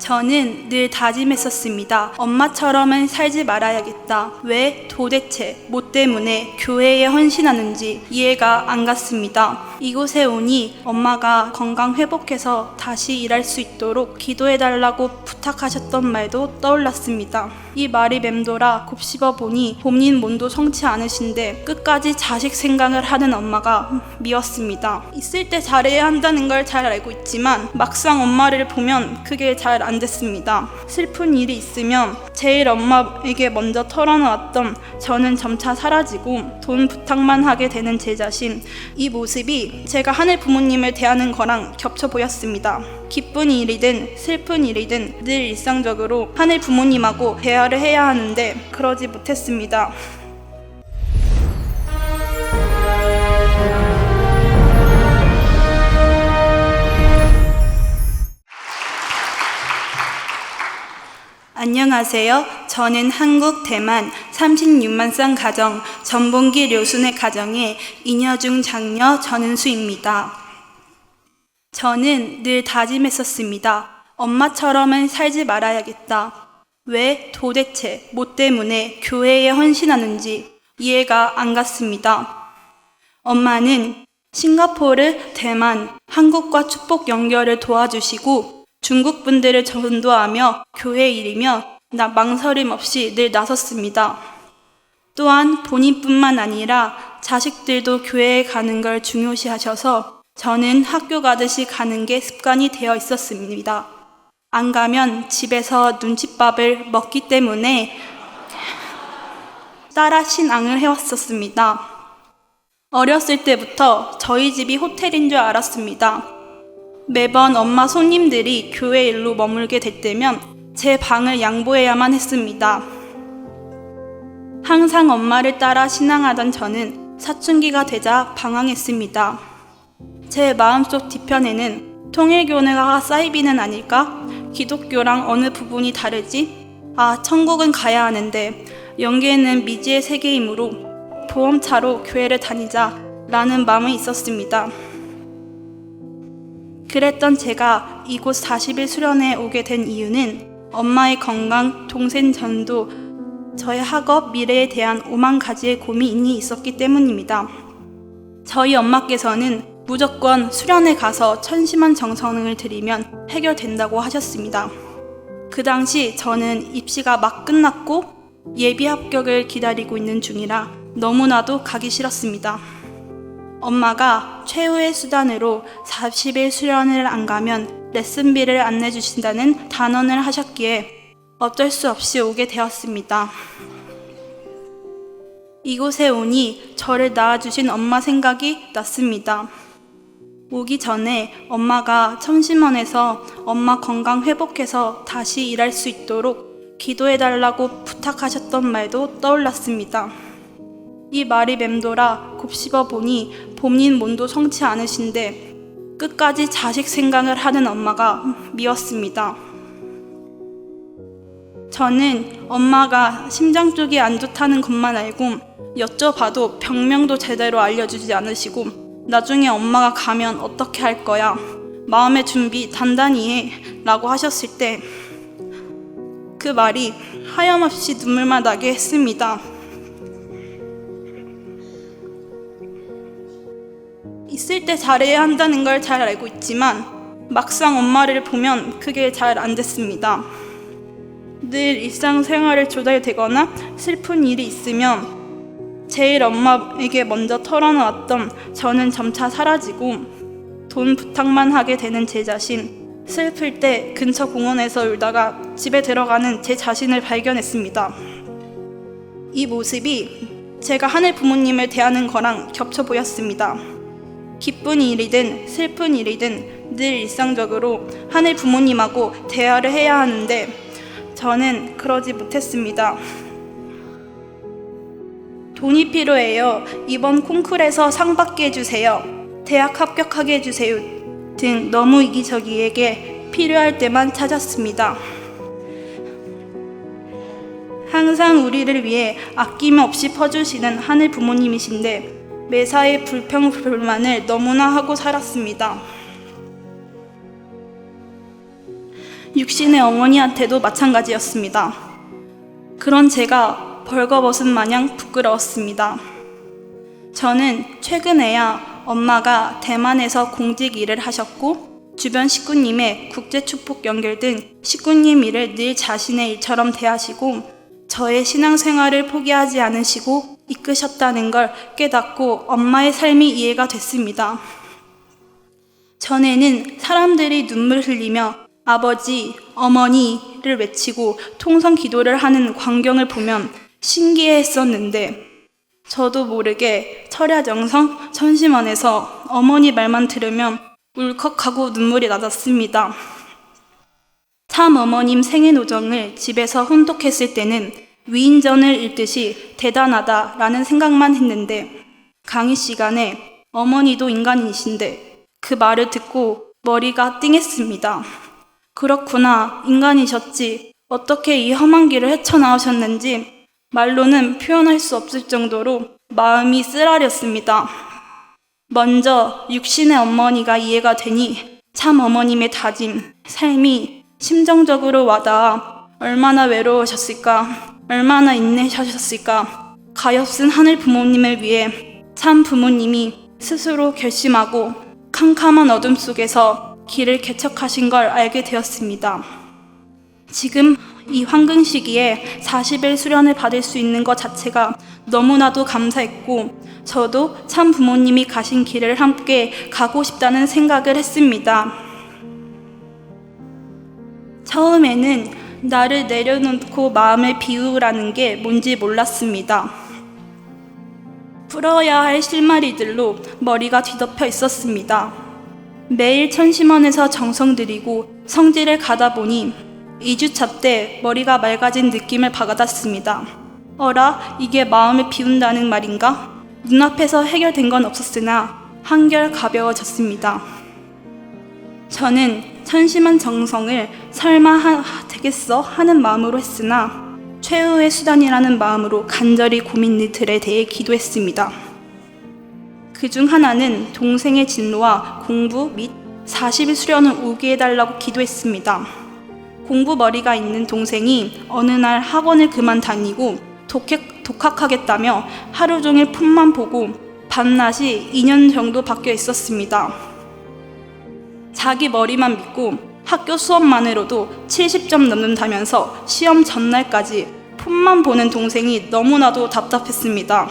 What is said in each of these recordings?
저는 늘 다짐했었습니다. 엄마처럼은 살지 말아야겠다. 왜 도대체 뭐 때문에 교회에 헌신하는지 이해가 안 갔습니다. 이곳에 오니 엄마가 건강 회복해서 다시 일할 수 있도록 기도해달라고 부탁하셨던 말도 떠올랐습니다. 이 말이 맴돌아 곱씹어 보니 본인 몸도 성치 않으신데 끝까지 자식 생각을 하는 엄마가 미웠습니다. 있을 때 잘해야 한다는 걸 잘 알고 있지만 막상 엄마를 보면 그게 잘 안 됐습니다. 슬픈 일이 있으면 제일 엄마에게 먼저 털어놓았던 저는 점차 사라지고 돈 부탁만 하게 되는 제 자신, 이 모습이 제가 하늘 부모님을 대하는 거랑 겹쳐 보였습니다. 기쁜 일이든 슬픈 일이든 늘 일상적으로 하늘 부모님하고 대화를 해야 하는데 그러지 못했습니다. 안녕하세요. 저는 한국 대만 36만 쌍 가정 전봉기 료순의 가정의 이녀 중 장녀 전은수입니다. 저는 늘 다짐했었습니다. 엄마처럼은 살지 말아야겠다. 왜 도대체 뭐 때문에 교회에 헌신하는지 이해가 안 갔습니다. 엄마는 싱가포르, 대만, 한국과 축복 연결을 도와주시고 중국 분들을 전도하며 교회 일이며 망설임 없이 늘 나섰습니다. 또한 본인뿐만 아니라 자식들도 교회에 가는 걸 중요시하셔서 저는 학교 가듯이 가는 게 습관이 되어 있었습니다. 안 가면 집에서 눈칫밥을 먹기 때문에 따라 신앙을 해왔었습니다. 어렸을 때부터 저희 집이 호텔인 줄 알았습니다. 매번 엄마 손님들이 교회 일로 머물게 될 때면 제 방을 양보해야만 했습니다. 항상 엄마를 따라 신앙하던 저는 사춘기가 되자 방황했습니다. 제 마음속 뒤편에는 통일교회가 사이비는 아닐까? 기독교랑 어느 부분이 다르지? 천국은 가야 하는데 영계는 미지의 세계이므로 보험차로 교회를 다니자 라는 마음이 있었습니다. 그랬던 제가 이곳 40일 수련회에 오게 된 이유는 엄마의 건강, 동생 전도, 저의 학업, 미래에 대한 5만 가지의 고민이 있었기 때문입니다. 저희 엄마께서는 무조건 수련회 가서 천심한 정성을 들이면 해결된다고 하셨습니다. 그 당시 저는 입시가 막 끝났고 예비 합격을 기다리고 있는 중이라 너무나도 가기 싫었습니다. 엄마가 최후의 수단으로 40일 수련을 안 가면 레슨비를 안 내주신다는 단언을 하셨기에 어쩔 수 없이 오게 되었습니다. 이곳에 오니 저를 낳아주신 엄마 생각이 났습니다. 오기 전에 엄마가 청심원에서 엄마 건강 회복해서 다시 일할 수 있도록 기도해달라고 부탁하셨던 말도 떠올랐습니다. 이 말이 맴돌아 곱씹어 보니 본인 몸도 성치 않으신데 끝까지 자식 생각을 하는 엄마가 미웠습니다. 저는 엄마가 심장 쪽이 안 좋다는 것만 알고 여쭤봐도 병명도 제대로 알려주지 않으시고 나중에 엄마가 가면 어떻게 할 거야? 마음의 준비 단단히 해 라고 하셨을 때 그 말이 하염없이 눈물만 나게 했습니다. 있을 때 잘해야 한다는 걸 잘 알고 있지만 막상 엄마를 보면 그게 잘 안 됐습니다. 늘 일상생활을 조달되거나 슬픈 일이 있으면 제일 엄마에게 먼저 털어놓았던 저는 점차 사라지고 돈 부탁만 하게 되는 제 자신, 슬플 때 근처 공원에서 울다가 집에 들어가는 제 자신을 발견했습니다. 이 모습이 제가 하늘 부모님을 대하는 거랑 겹쳐 보였습니다. 기쁜 일이든 슬픈 일이든 늘 일상적으로 하늘 부모님하고 대화를 해야 하는데 저는 그러지 못했습니다. 돈이 필요해요. 이번 콩쿨에서 상 받게 해주세요. 대학 합격하게 해주세요. 등 너무 이기적이에게 필요할 때만 찾았습니다. 항상 우리를 위해 아낌없이 퍼주시는 하늘 부모님이신데 매사에 불평불만을 너무나 하고 살았습니다. 육신의 어머니한테도 마찬가지였습니다. 그런 제가 벌거벗은 마냥 부끄러웠습니다. 저는 최근에야 엄마가 대만에서 공직 일을 하셨고 주변 식구님의 국제축복 연결 등 식구님 일을 늘 자신의 일처럼 대하시고 저의 신앙생활을 포기하지 않으시고 이끄셨다는 걸 깨닫고 엄마의 삶이 이해가 됐습니다. 전에는 사람들이 눈물 흘리며 아버지, 어머니를 외치고 통성 기도를 하는 광경을 보면 신기해했었는데 저도 모르게 철야정성 천심원에서 어머니 말만 들으면 울컥하고 눈물이 나졌습니다. 참 어머님 생애 노정을 집에서 혼독했을 때는 위인전을 읽듯이 대단하다라는 생각만 했는데 강의 시간에 어머니도 인간이신데 그 말을 듣고 머리가 띵했습니다. 그렇구나, 인간이셨지. 어떻게 이 험한 길을 헤쳐나오셨는지 말로는 표현할 수 없을 정도로 마음이 쓰라렸습니다. 먼저 육신의 어머니가 이해가 되니 참 어머님의 다짐, 삶이 심정적으로 와닿아 얼마나 외로우셨을까, 얼마나 인내하셨을까. 가엾은 하늘 부모님을 위해 참 부모님이 스스로 결심하고 캄캄한 어둠 속에서 길을 개척하신 걸 알게 되었습니다. 지금 이 황금 시기에 40일 수련을 받을 수 있는 것 자체가 너무나도 감사했고 저도 참 부모님이 가신 길을 함께 가고 싶다는 생각을 했습니다. 처음에는 나를 내려놓고 마음을 비우라는 게 뭔지 몰랐습니다. 풀어야 할 실마리들로 머리가 뒤덮여 있었습니다. 매일 천심원에서 정성 들이고 성질을 가다 보니 2주차 때 머리가 맑아진 느낌을 받았습니다. 어라, 이게 마음을 비운다는 말인가? 눈앞에서 해결된 건 없었으나 한결 가벼워졌습니다. 저는 천심한 정성을 설마 되겠어 하는 마음으로 했으나 최후의 수단이라는 마음으로 간절히 고민들에 대해 기도했습니다. 그중 하나는 동생의 진로와 공부 및 40일 수련을 오게 해달라고 기도했습니다. 공부 머리가 있는 동생이 어느 날 학원을 그만 다니고 독학하겠다며 하루 종일 폰만 보고 밤낮이 2년 정도 바뀌어 있었습니다. 자기 머리만 믿고 학교 수업만으로도 70점 넘는다면서 시험 전날까지 폰만 보는 동생이 너무나도 답답했습니다.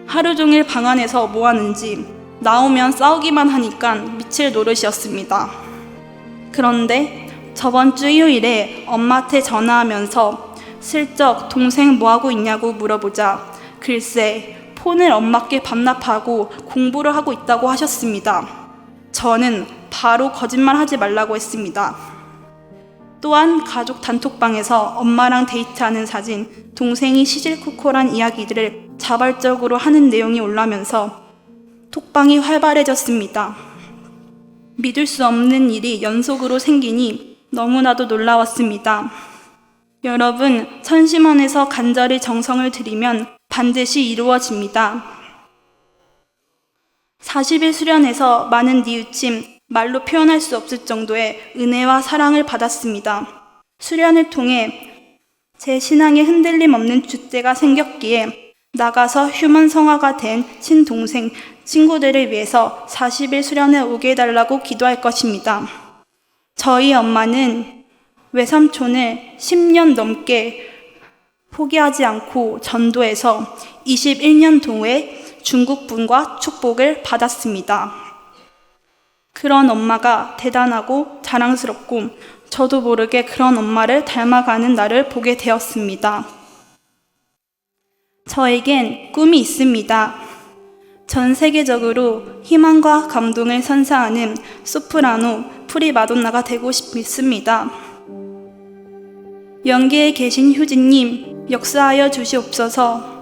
하루 종일 방 안에서 뭐 하는지 나오면 싸우기만 하니까 미칠 노릇이었습니다. 그런데 저번 주 일요일에 엄마한테 전화하면서 슬쩍 동생 뭐하고 있냐고 물어보자 글쎄 폰을 엄마께 반납하고 공부를 하고 있다고 하셨습니다. 저는 바로 거짓말하지 말라고 했습니다. 또한 가족 단톡방에서 엄마랑 데이트하는 사진, 동생이 시질쿠콜한 이야기들을 자발적으로 하는 내용이 올라면서 톡방이 활발해졌습니다. 믿을 수 없는 일이 연속으로 생기니 너무나도 놀라웠습니다. 여러분, 천심원에서 간절히 정성을 들이면 반드시 이루어집니다. 40일 수련에서 많은 뉘우침, 말로 표현할 수 없을 정도의 은혜와 사랑을 받았습니다. 수련을 통해 제 신앙에 흔들림 없는 줏대가 생겼기에 나가서 휴먼 성화가 된 친동생, 친구들을 위해서 40일 수련에 오게 해달라고 기도할 것입니다. 저희 엄마는 외삼촌을 10년 넘게 포기하지 않고 전도해서 21년 동에 중국분과 축복을 받았습니다. 그런 엄마가 대단하고 자랑스럽고 저도 모르게 그런 엄마를 닮아가는 나를 보게 되었습니다. 저에겐 꿈이 있습니다. 전 세계적으로 희망과 감동을 선사하는 소프라노 프리마돈나가 되고 싶습니다. 연계에 계신 효진님, 역사하여 주시옵소서.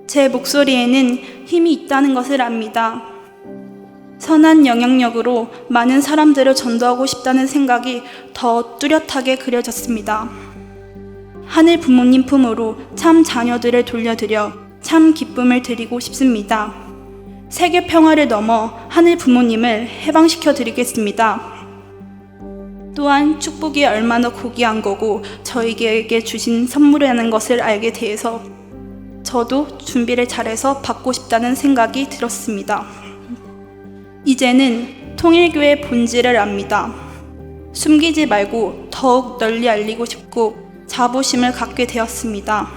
제 목소리에는 힘이 있다는 것을 압니다. 선한 영향력으로 많은 사람들을 전도하고 싶다는 생각이 더 뚜렷하게 그려졌습니다. 하늘 부모님 품으로 참 자녀들을 돌려드려 참 기쁨을 드리고 싶습니다. 세계 평화를 넘어 하늘 부모님을 해방시켜 드리겠습니다. 또한 축복이 얼마나 고귀한 거고 저에게 주신 선물이라는 것을 알게 돼서 저도 준비를 잘해서 받고 싶다는 생각이 들었습니다. 이제는 통일교의 본질을 압니다. 숨기지 말고 더욱 널리 알리고 싶고 자부심을 갖게 되었습니다.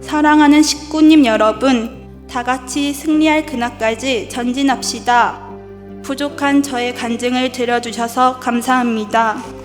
사랑하는 식구님 여러분, 다 같이 승리할 그날까지 전진합시다. 부족한 저의 간증을 들어주셔서 감사합니다.